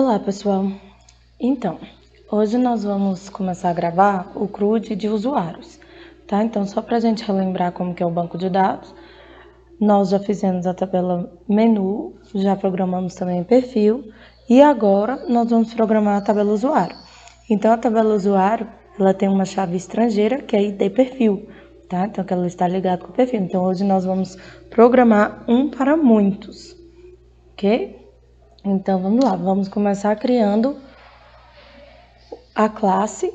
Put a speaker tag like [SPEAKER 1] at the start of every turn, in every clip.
[SPEAKER 1] Olá, pessoal. Então, hoje nós vamos começar a gravar o CRUD de usuários, tá? Então, só para a gente relembrar como que é o banco de dados, nós já fizemos a tabela menu, já programamos também o perfil e agora nós vamos programar a tabela usuário. Então, a tabela usuário, ela tem uma chave estrangeira que é ID perfil, tá? Então, que ela está ligada com o perfil. Então, hoje nós vamos programar um para muitos, ok? Então, vamos lá, vamos começar criando a classe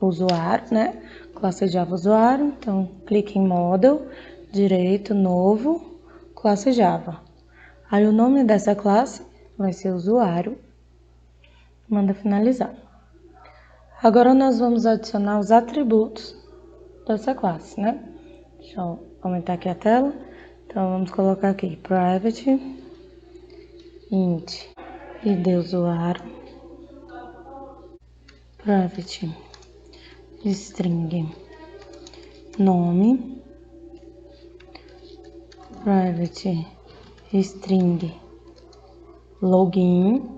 [SPEAKER 1] usuário, né? Classe Java usuário, então clique em Model, direito, novo, classe Java. Aí o nome dessa classe vai ser usuário, manda finalizar. Agora nós vamos adicionar os atributos dessa classe, né? Deixa eu aumentar aqui a tela. Então vamos colocar aqui private int id usuário, private string nome, private string login,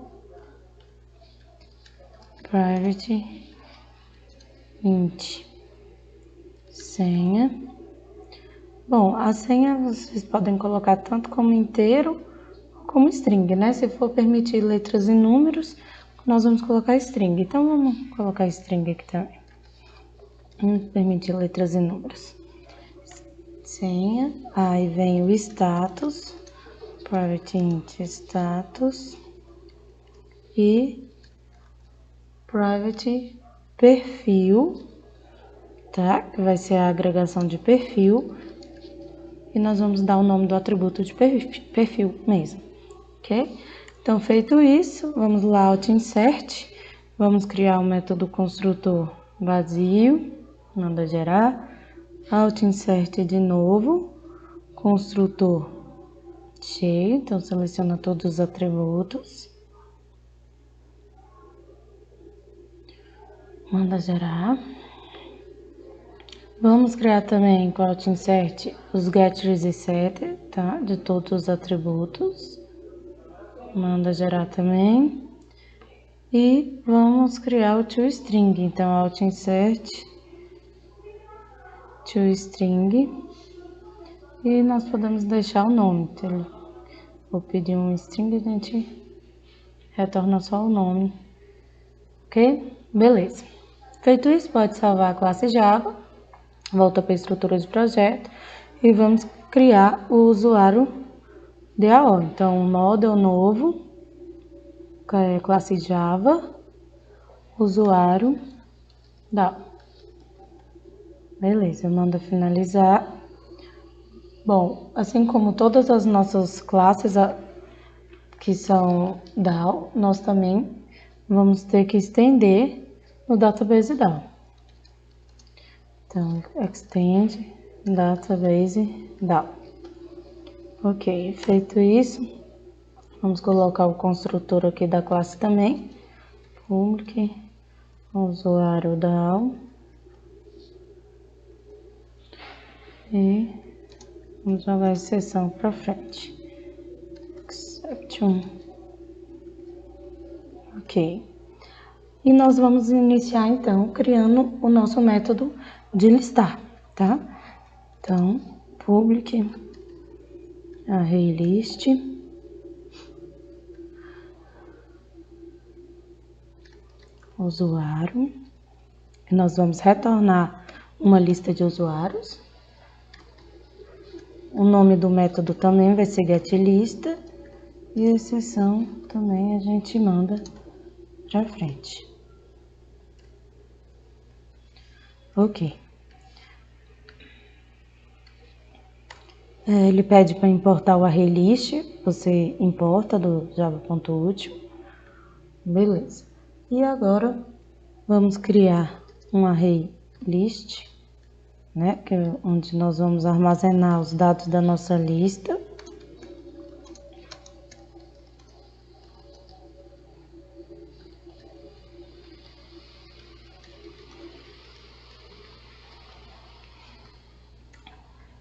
[SPEAKER 1] private int senha. Bom, a senha vocês podem colocar tanto como inteiro como string, né? Se for permitir letras e números, nós vamos colocar string. Então vamos colocar string aqui também. Vamos permitir letras e números. Senha, aí vem o status, private int status e private perfil, tá? Que vai ser a agregação de perfil. E nós vamos dar o nome do atributo de perfil mesmo, ok? Então, feito isso, vamos lá, Alt Insert, vamos criar o método construtor vazio, manda gerar, Alt Insert de novo, construtor cheio, então seleciona todos os atributos, manda gerar. Vamos criar também com Alt Insert os getters e setters, tá? De todos os atributos. Manda gerar também. E vamos criar o toString. Então, Alt Insert toString. E nós podemos deixar o nome. Então, vou pedir um string e a gente retorna só o nome. Ok? Beleza. Feito isso, pode salvar a classe Java. Volta para a estrutura de projeto e vamos criar o usuário DAO. Então, model novo, classe Java, usuário DAO. Beleza, manda finalizar. Bom, assim como todas as nossas classes que são DAO, nós também vamos ter que estender no database DAO. Então, extend database DAO. Ok, feito isso, vamos colocar o construtor aqui da classe também. Public usuário DAO. E vamos jogar a exceção para frente. Exception. Ok. E nós vamos iniciar então criando o nosso método de listar, tá? Então, public arraylist usuário. E nós vamos retornar uma lista de usuários. O nome do método também vai ser getLista e a exceção também a gente manda para frente. Ok. Ele pede para importar o arraylist, você importa do java.util. Beleza. E agora vamos criar um arraylist, né, que é onde nós vamos armazenar os dados da nossa lista.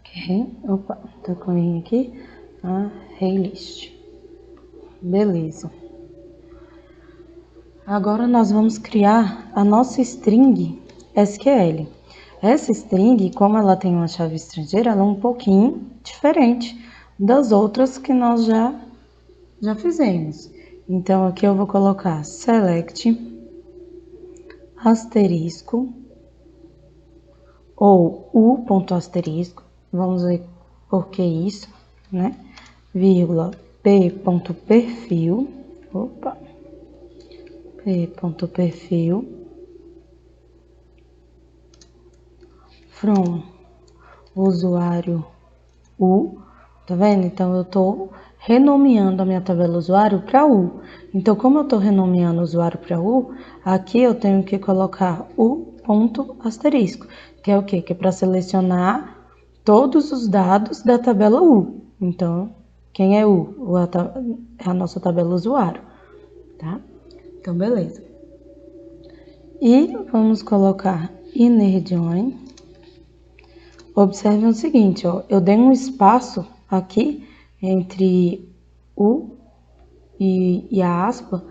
[SPEAKER 1] Ok, opa, tá com ele aqui, arraylist. Beleza. Agora nós vamos criar a nossa string SQL. Essa string, como ela tem uma chave estrangeira, ela é um pouquinho diferente das outras que nós já fizemos. Então, aqui eu vou colocar select asterisco ou u.asterisco, vamos ver por que isso, né? Vírgula p.perfil, p.perfil from usuário u, tá vendo? Então, eu tô renomeando a minha tabela usuário para u. Então, como eu tô renomeando o usuário para u, aqui eu tenho que colocar u.asterisco, que é o quê? Que é para selecionar todos os dados da tabela u. Então, quem é u? É a nossa tabela usuário, tá? Então, beleza. E vamos colocar inner join. Observem o seguinte, ó, eu dei um espaço aqui entre o e a aspa,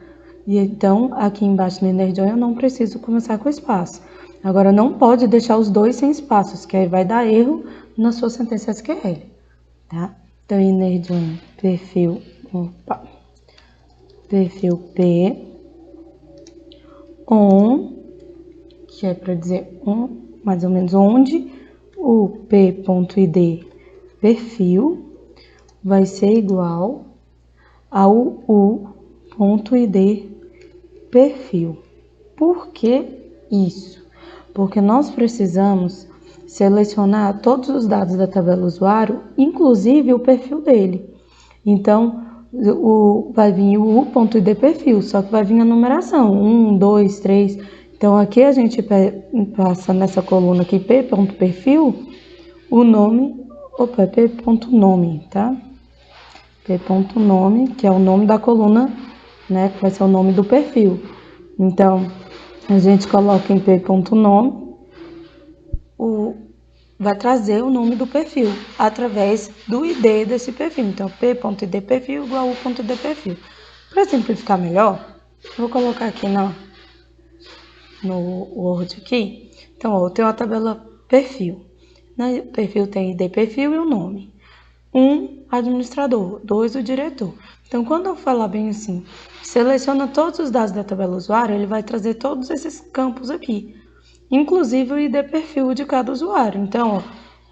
[SPEAKER 1] e então aqui embaixo no inner join eu não preciso começar com espaço. Agora não pode deixar os dois sem espaços, que aí vai dar erro na sua sentença SQL, tá? Então inner join perfil P on, que é para dizer mais ou menos onde o p.id perfil vai ser igual ao u.id perfil. Por que isso? Porque nós precisamos selecionar todos os dados da tabela usuário, inclusive o perfil dele. Então, vai vir o u.id perfil, só que vai vir a numeração, 1, 2, 3. Então, aqui a gente passa nessa coluna aqui, p.perfil, o nome, p.nome, tá? p.nome, que é o nome da coluna, né? Que vai ser o nome do perfil. Então, a gente coloca em p.nome, vai trazer o nome do perfil através do ID desse perfil. Então, p.id perfil igual a u.id perfil. Para simplificar melhor, vou colocar aqui no Word aqui. Então, ó, eu tenho a tabela perfil. No perfil tem ID perfil e o nome. 1, administrador. 2, o diretor. Então, quando eu falar bem assim, seleciona todos os dados da tabela usuário, ele vai trazer todos esses campos aqui, inclusive o ID perfil de cada usuário. Então, ó,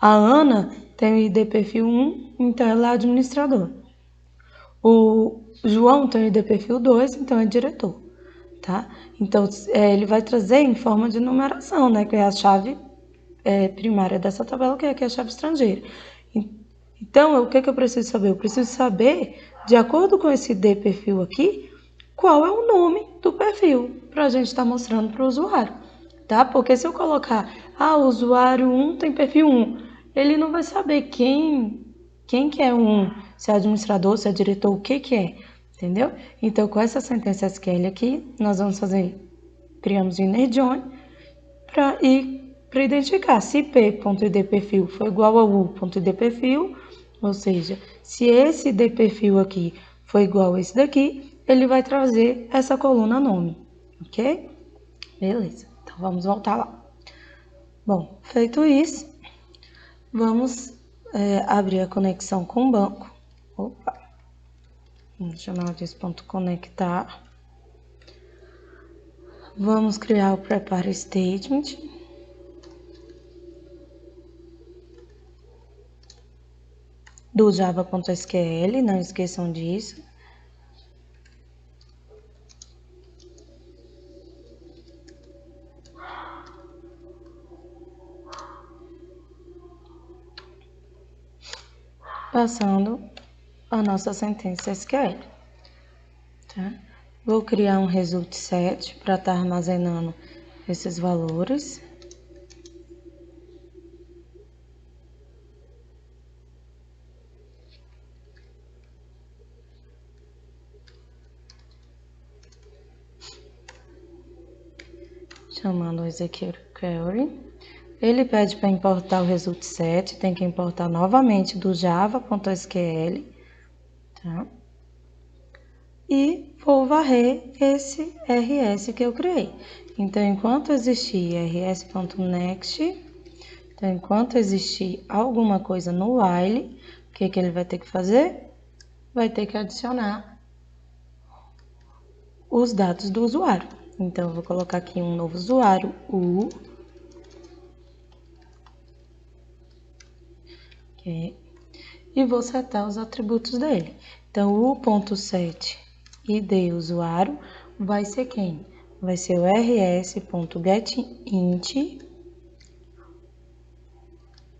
[SPEAKER 1] a Ana tem o ID perfil 1, então ela é administrador. O João tem o ID perfil 2, então é diretor, tá? Então, ele vai trazer em forma de numeração, né, que é a chave primária dessa tabela, que é a chave estrangeira. Então, o que eu preciso saber? Eu preciso saber, de acordo com esse ID perfil aqui, qual é o nome do perfil, para a gente estar mostrando para o usuário, tá? Porque se eu colocar, o usuário 1 tem perfil 1, ele não vai saber quem que é 1, se é administrador, se é diretor, o que é, entendeu? Então, com essa sentença SQL aqui, nós vamos criamos o inner join para identificar se p.id perfil for igual a u.id perfil, ou seja, se esse id perfil aqui for igual a esse daqui, ele vai trazer essa coluna nome, ok? Beleza, então vamos voltar lá. Bom, feito isso, vamos abrir a conexão com o banco. Vamos chamar de ponto conectar. Vamos criar o prepare statement. Do java.sql, não esqueçam disso. Passando a nossa sentença SQL, tá? Vou criar um result set para estar armazenando esses valores. Chamando o execute query. Ele pede para importar o result set, tem que importar novamente do java.sql, tá? E vou varrer esse rs que eu criei. Então, enquanto existir rs.next, então, enquanto existir alguma coisa no while, o que ele vai ter que fazer? Vai ter que adicionar os dados do usuário. Então, eu vou colocar aqui um novo usuário, u. Okay. E vou setar os atributos dele. Então, o u.set id usuário vai ser quem? Vai ser o rs.getInt,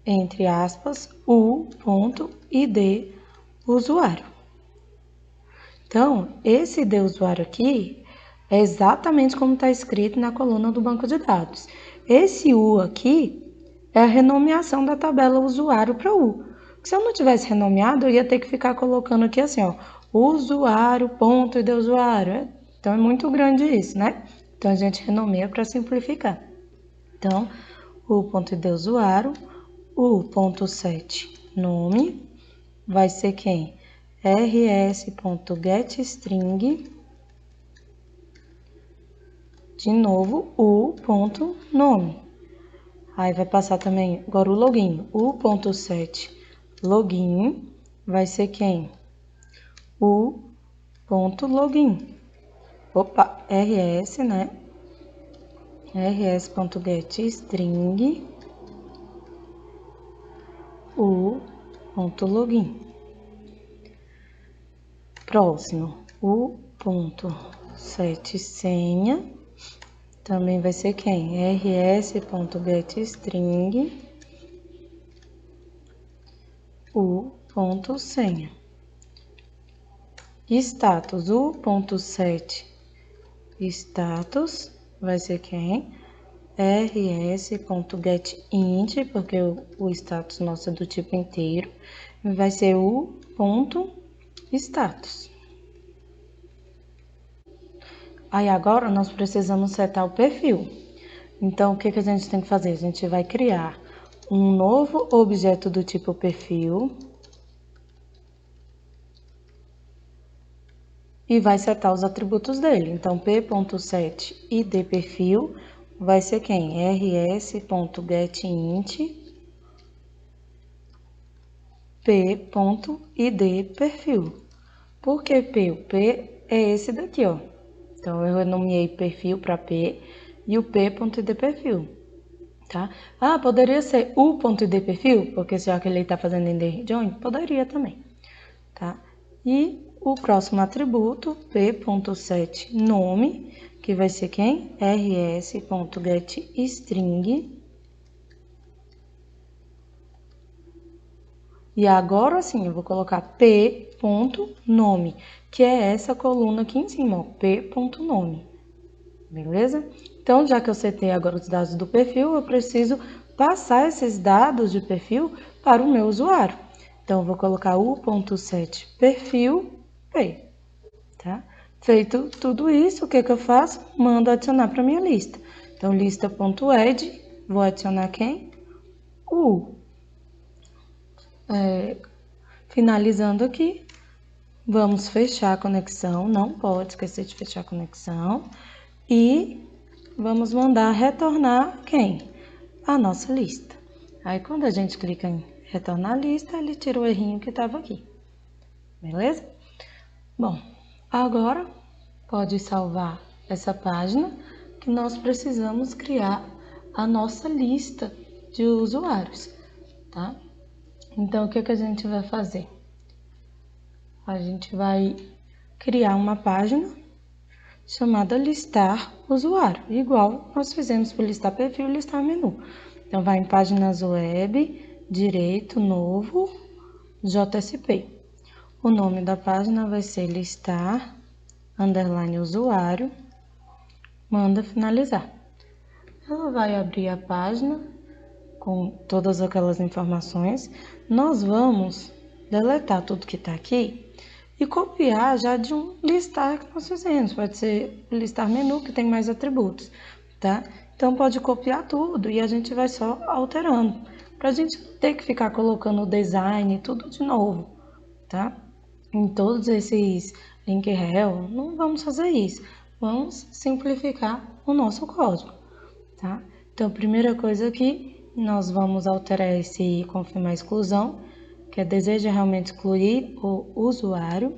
[SPEAKER 1] entre aspas, u.id usuário. Então, esse id usuário aqui é exatamente como está escrito na coluna do banco de dados. Esse u aqui é a renomeação da tabela usuário para u. Se eu não tivesse renomeado, eu ia ter que ficar colocando aqui assim, ó, usuário.id usuário. Então, é muito grande isso, né? Então, a gente renomeia para simplificar. Então, u.id usuário, u.set nome, vai ser quem? rs.getString, de novo, u.nome. Aí vai passar também agora o login, u.set login, vai ser quem? u.login. Opa, rs, né? rs.getString, u.login. Próximo, u.set senha, também vai ser quem? rs.getString, u.senha. Status, u.set status, vai ser quem? rs.getInt, porque o status nosso é do tipo inteiro, vai ser u.status. Aí agora nós precisamos setar o perfil. Então, o que a gente tem que fazer? A gente vai criar um novo objeto do tipo perfil e vai setar os atributos dele. Então, p.set id perfil vai ser quem? rs.getInt p.id perfil. Por que p? O p é esse daqui, ó. Então, eu renomeei perfil para p e o p.id perfil, tá? Ah, poderia ser u.id perfil, porque já que ele está fazendo ender join, poderia também, tá? E o próximo atributo, p.set nome, que vai ser quem? rs.getString. E agora sim, eu vou colocar p.nome, que é essa coluna aqui em cima, ó, p.nome. Beleza? Então, já que eu setei agora os dados do perfil, eu preciso passar esses dados de perfil para o meu usuário. Então, eu vou colocar u.set perfil p, tá? Feito tudo isso, o que eu faço? Mando adicionar para minha lista. Então, lista.add, vou adicionar quem? O finalizando aqui, vamos fechar a conexão, não pode esquecer de fechar a conexão. E vamos mandar retornar quem? A nossa lista. Aí, quando a gente clica em retornar a lista, ele tira o errinho que estava aqui. Beleza? Bom, agora pode salvar essa página que nós precisamos criar a nossa lista de usuários, tá? Então, o que a gente vai fazer? A gente vai criar uma página chamada listar usuário, igual nós fizemos para listar perfil e listar menu. Então, vai em páginas web, direito, novo, JSP. O nome da página vai ser listar, underline usuário, manda finalizar. Ela vai abrir a página com todas aquelas informações. Nós vamos deletar tudo que está aqui e copiar já de um listar que nós fizemos. Pode ser listar menu, que tem mais atributos, tá? Então, pode copiar tudo e a gente vai só alterando, para a gente não ter que ficar colocando o design tudo de novo, tá? Em todos esses link rel, não vamos fazer isso. Vamos simplificar o nosso código, tá? Então, primeira coisa aqui, nós vamos alterar esse confirmar exclusão, que é deseja realmente excluir o usuário.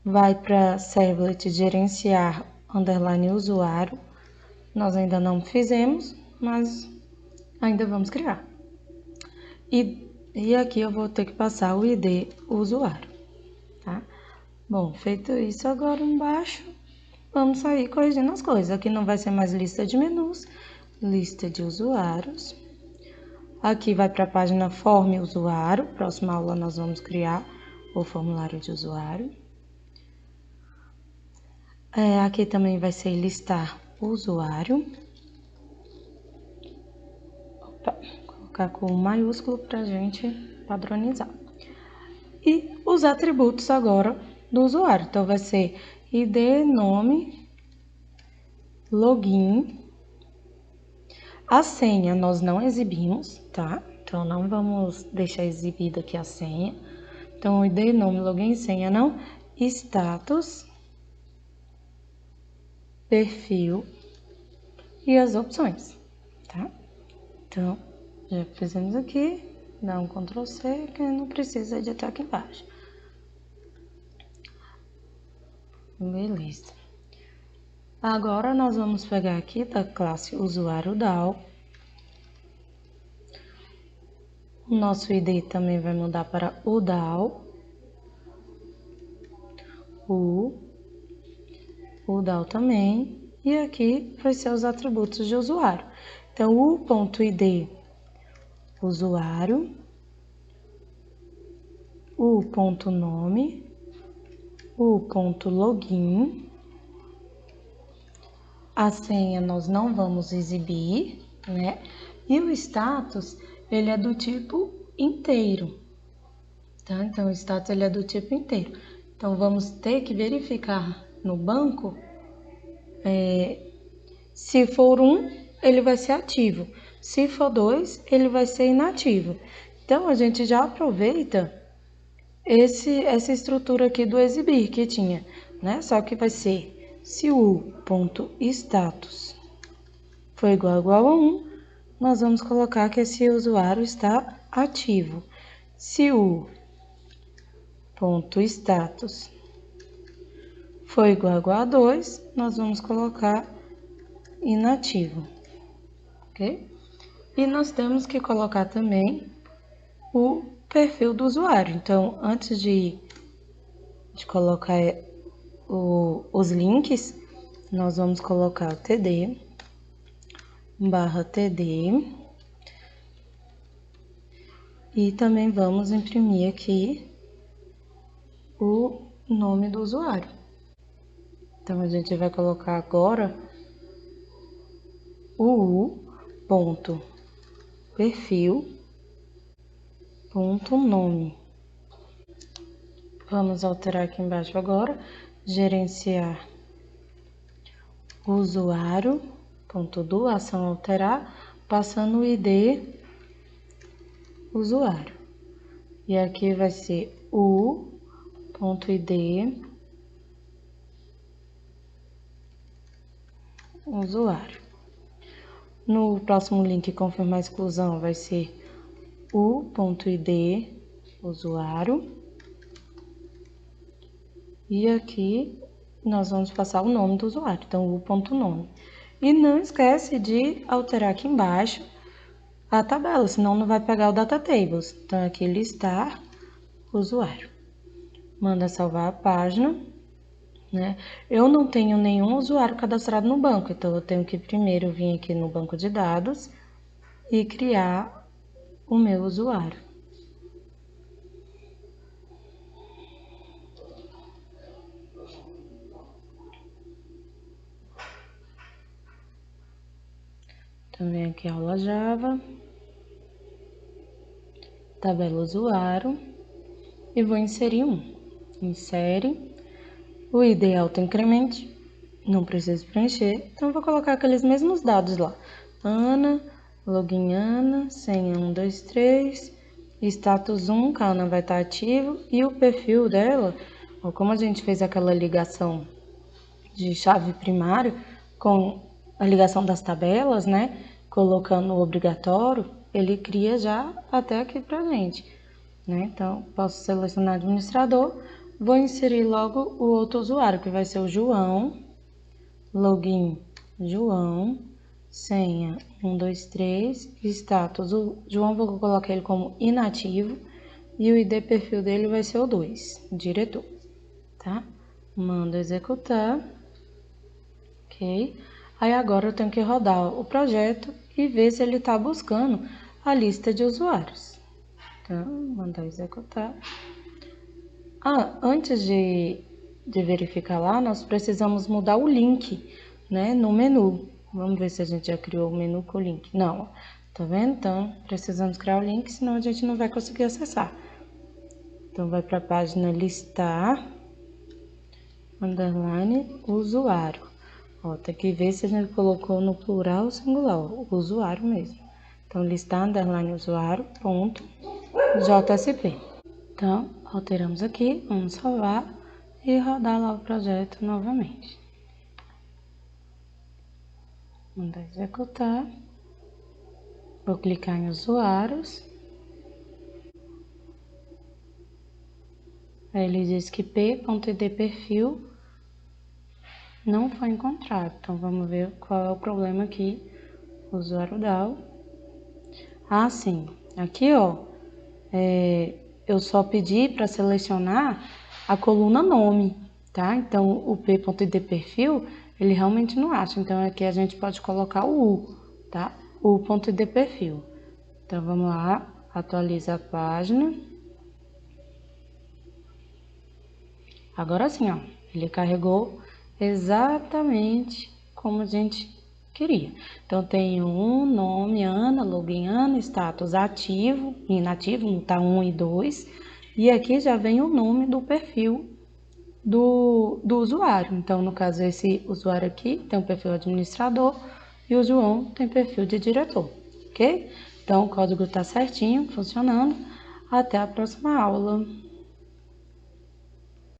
[SPEAKER 1] Vai para servlet gerenciar underline usuário. Nós ainda não fizemos, mas ainda vamos criar. E aqui eu vou ter que passar o ID usuário, tá? Bom, feito isso, agora embaixo, vamos sair corrigindo as coisas. Aqui não vai ser mais lista de menus, lista de usuários. Aqui vai para a página form usuário. Próxima aula nós vamos criar o formulário de usuário. Aqui também vai ser listar o usuário. Opa, vou colocar com maiúsculo para a gente padronizar. E os atributos agora do usuário. Então, vai ser ID, nome, login. A senha nós não exibimos, tá? Então, não vamos deixar exibida aqui a senha. Então, ID, nome, login, senha não. Status, perfil e as opções, tá? Então, já fizemos aqui. Dá um Ctrl C, que não precisa editar aqui embaixo. Beleza. Agora, nós vamos pegar aqui da classe usuário DAO. O nosso ID também vai mudar para o DAO. O DAO também. E aqui vai ser os atributos de usuário. Então, o.id usuário, o.nome, o.login. A senha nós não vamos exibir, né? E o status, ele é do tipo inteiro, tá? Então, o status ele é do tipo inteiro. Então, vamos ter que verificar no banco, se for 1, ele vai ser ativo. Se for 2, ele vai ser inativo. Então, a gente já aproveita essa estrutura aqui do exibir que tinha, né? Só que vai ser, se o ponto status for igual a 1, nós vamos colocar que esse usuário está ativo. Se o ponto status for igual a 2, nós vamos colocar inativo, ok? E nós temos que colocar também o perfil do usuário. Então, antes de colocar os links, nós vamos colocar o td /td e também vamos imprimir aqui o nome do usuário. Então, a gente vai colocar agora o ponto perfil ponto nome. Vamos alterar aqui embaixo agora, gerenciar usuário ponto do, ação alterar, passando o ID usuário. E aqui vai ser o ponto ID usuário. No próximo link confirmar a exclusão vai ser o.id usuário. E aqui nós vamos passar o nome do usuário, então o.nome. E não esquece de alterar aqui embaixo a tabela, senão não vai pegar o data tables. Então aqui listar usuário. Manda salvar a página, né? Eu não tenho nenhum usuário cadastrado no banco, então eu tenho que primeiro vir aqui no banco de dados e criar o meu usuário. Também aqui aula Java, tabela usuário e vou inserir Insere, o ID autoincremente, não preciso preencher, então vou colocar aqueles mesmos dados lá. Ana, login Ana, senha 123 Status 1, que a Ana vai estar ativo, e o perfil dela, ó, como a gente fez aquela ligação de chave primária com a ligação das tabelas, né, colocando o obrigatório, ele cria já até aqui pra gente, né? Então, posso selecionar administrador, vou inserir logo o outro usuário, que vai ser o João, login João, senha 123, status, o João vou colocar ele como inativo e o ID perfil dele vai ser o 2, diretor, tá? Mando executar, ok? Aí agora eu tenho que rodar o projeto e ver se ele está buscando a lista de usuários. Então, mandar executar. Antes de verificar lá, nós precisamos mudar o link, né, no menu. Vamos ver se a gente já criou o menu com o link. Não, tá vendo? Então, precisamos criar o link, senão a gente não vai conseguir acessar. Então, vai para a página listar, underline, usuário. Ó, tem que ver se a gente colocou no plural ou singular, o usuário mesmo. Então, listar, underline, usuário, ponto, JSP. Então, alteramos aqui, vamos salvar e rodar lá o projeto novamente. Mandar executar. Vou clicar em usuários. Aí ele diz que p.id perfil não foi encontrado. Então, vamos ver qual é o problema aqui. Usuário DAO. Sim. Aqui, ó, eu só pedi para selecionar a coluna nome, tá? Então, o p.id perfil, ele realmente não acha. Então, aqui a gente pode colocar o U, tá? O .id perfil. Então, vamos lá, atualiza a página. Agora sim, ó, ele carregou exatamente como a gente queria. Então, tem um nome, Ana, login Ana, status ativo, inativo, não tá 1 e 2. E aqui já vem o nome do perfil do usuário. Então, no caso, esse usuário aqui tem um perfil administrador e o João tem perfil de diretor, ok? Então, o código tá certinho, funcionando. Até a próxima aula.